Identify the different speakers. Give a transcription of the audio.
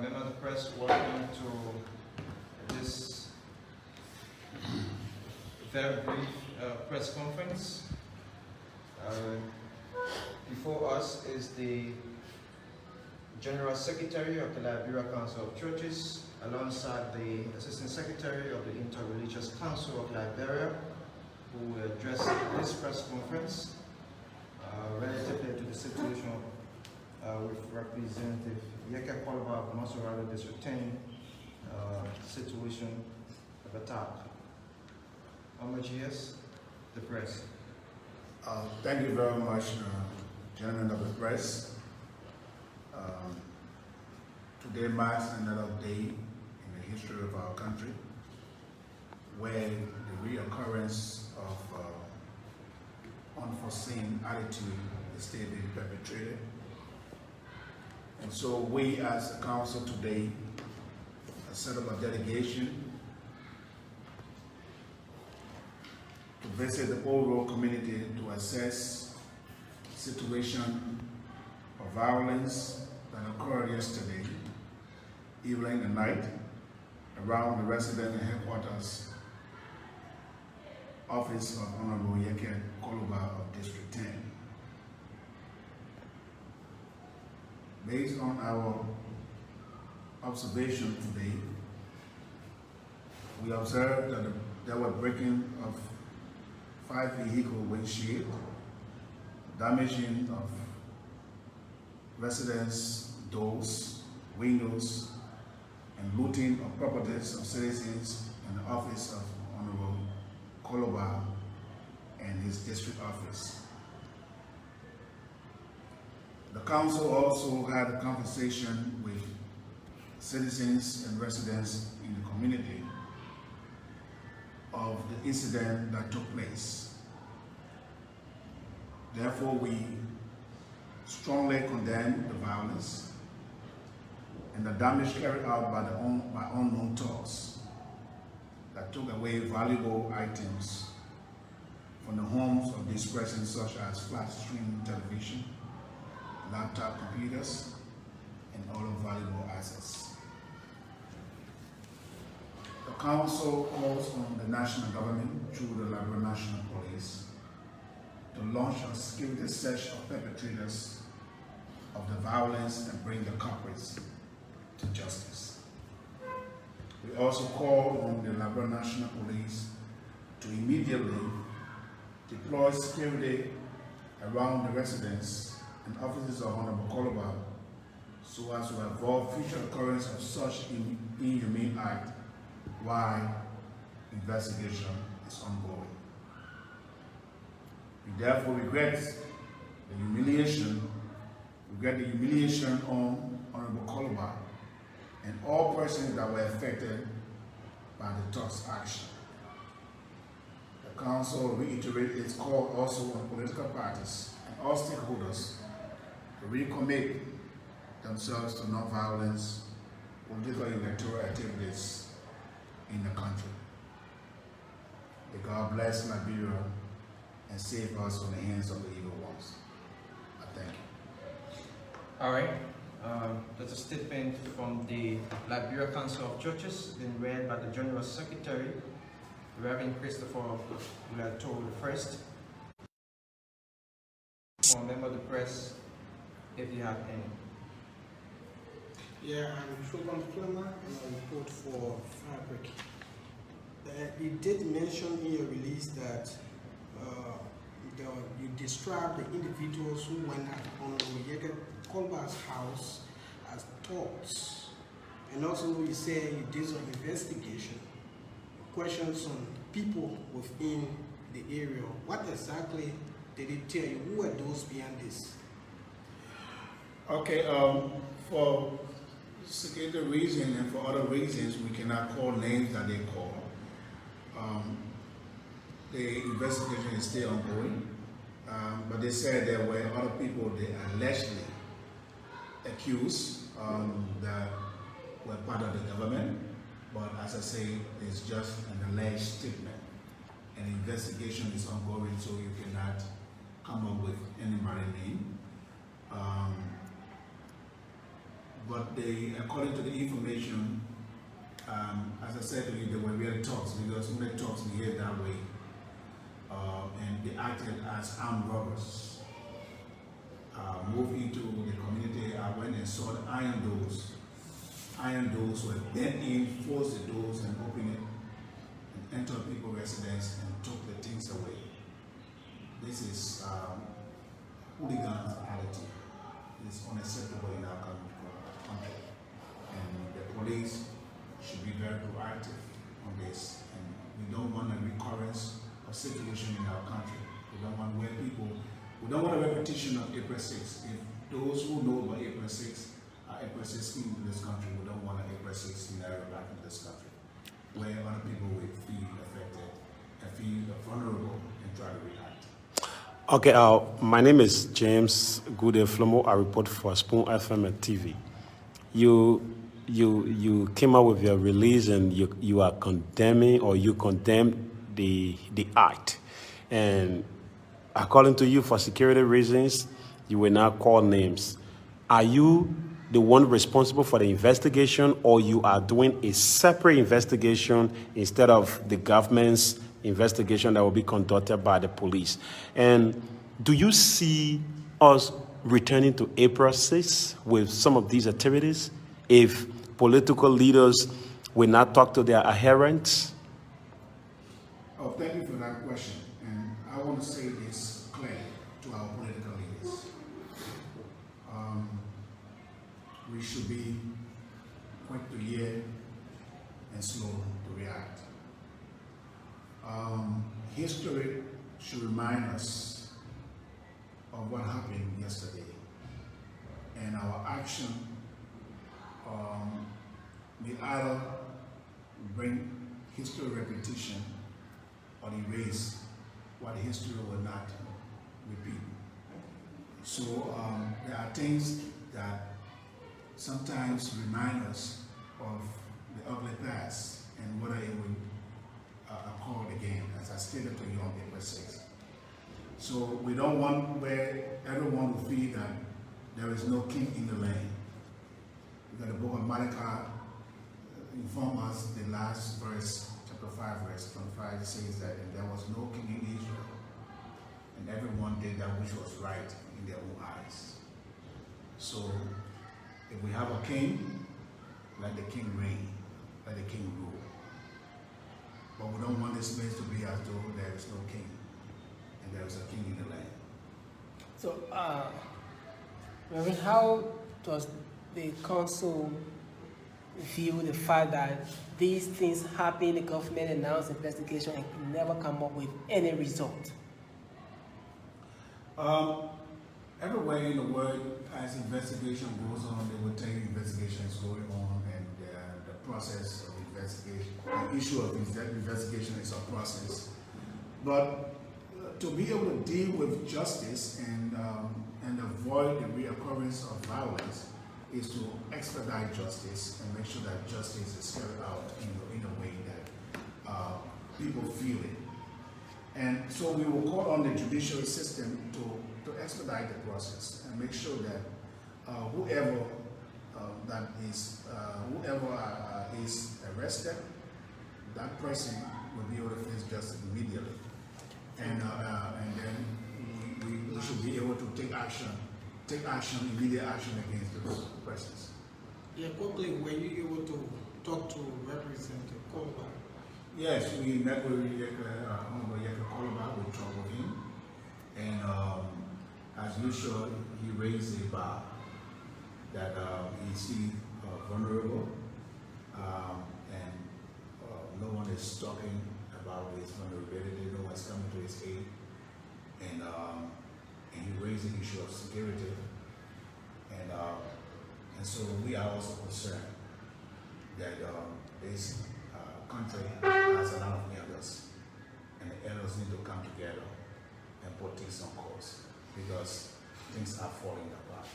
Speaker 1: Member of the press, welcome to this very brief press conference. Before us is the General Secretary of the Liberia Council of Churches, alongside the Assistant Secretary of the Interreligious Council of Liberia, who will address this press conference relatively to the situation with Representative Yekeh Kolubah of Masorado District 10 situation at the top. Homages, the press.
Speaker 2: Thank you very much, gentlemen of the press. Today marks another day in the history of our country where the reoccurrence of unforeseen attitude is still being perpetrated. And so we as a council today set up a delegation to visit the Old Road community to assess the situation of violence that occurred yesterday, evening and night, around the resident headquarters office of Honorable Yekeh Kolubah of District 10. Based on our observation today, we observed that there were breaking of 5 vehicle windshield, damaging of residents' doors, windows, and looting of properties of citizens in the office of Honorable Kolubah and his district office. The council also had a conversation with citizens and residents in the community of the incident that took place. Therefore, we strongly condemn the violence and the damage carried out by unknown thugs that took away valuable items from the homes of these persons, such as flat screen television, laptop computers, and other valuable assets. The council calls on the national government through the Liberia National Police to launch a security search of perpetrators of the violence and bring the culprits to justice. We also call on the Liberia National Police to immediately deploy security around the residence and offices of Honorable Kolubah so as to avoid future occurrence of such inhumane act while investigation is ongoing. We therefore regret the humiliation on Honorable Kolubah and all persons that were affected by the thugs' action. The council reiterates its call also on political parties and all stakeholders to recommit themselves to non-violence political electoral activities in the country. May God bless Liberia and save us from the hands of the evil ones. I thank you.
Speaker 1: All right. That's a statement from the Liberia Council of Churches, been read by the General Secretary, Reverend Christopher Ulato first. For a member of the press, if you have any.
Speaker 3: Yeah, I'm Shulman Plummer and I report for Fabric. It did mention in your release that you described the individuals who went at Honorable Yekeh Kolubah's house as thugs. And also you say you did some investigation, questions on people within the area. What exactly did it tell you? Who are those behind this?
Speaker 2: Okay, for security reasons and for other reasons, we cannot call names that they call. The investigation is still ongoing, but they said there were other people they allegedly accused that were part of the government, but as I say, it's just an alleged statement. An investigation is ongoing, so you cannot come up with anybody's name. But but according to the information, as I said to you, they were really talks, because when they talks behave that way, and they acted as armed robbers. Moved into the community. I went and saw the iron doors. Iron doors were bent in, forced the doors and opened it, and entered people's residence and took the things away. This is hooliganity. It's unacceptable in our country. And the police should be very proactive on this. And we don't want a recurrence of situation in our country. We don't want we don't want a repetition of April 6. If those who know about April 6 are April 6 in this country, we don't want an April 6 scenario back in this country, where other people will feel affected and feel vulnerable and try to react.
Speaker 4: Okay, my name is James Flomo. I report for Spoon FM and TV. You came out with your release and you are condemning, or you condemned the act. And according to you, for security reasons, you will not call names. Are you the one responsible for the investigation, or you are doing a separate investigation instead of the government's investigation that will be conducted by the police? And do you see us returning to April 6 with some of these activities if political leaders will not talk to their adherents?
Speaker 2: Oh, thank you for that question. And I want to say this clearly to our political leaders. We should be quick to hear and slow to react. History should remind us of what happened yesterday, and our action may either bring history repetition or erase what history will not repeat. So there are things that sometimes remind us of the ugly past and whether it will occur again, as I stated to you on April 6th. So we don't want where everyone will feel that there is no king in the land. Because the book of Malachi informs us, the last verse, chapter 5, verse 25, says that there was no king in Israel, and everyone did that which was right in their own eyes. So if we have a king, let the king reign, let the king rule. But we don't want this place to be as though there is no king, and there is a king in the land.
Speaker 5: So, Reverend, how does the council view the fact that these things happen, the government announced investigation and never come up with any result?
Speaker 2: Everywhere in the world, as investigation goes on, they will tell you investigation is going on, and the process of investigation, the issue of investigation is a process. But to be able to deal with justice and avoid the reoccurrence of violence is to expedite justice and make sure that justice is carried out in a way that people feel it. And so we will call on the judiciary system to expedite the process and make sure that whoever is arrested, that person will be able to face justice immediately. And then we should be able to take immediate action against those persons.
Speaker 3: Yeah, quickly, were you able to talk to Representative Kolubah?
Speaker 2: Yes, we met with Honorable Yekeh Kolubah, we talked with him, and as usual, he raised a bar that he sees vulnerable, and no one is talking about his vulnerability, no one's coming to his aid, and he raised the issue of security, and so we are also concerned that this country has a lot of elders, and the elders need to come together and put things on course, because things are falling apart.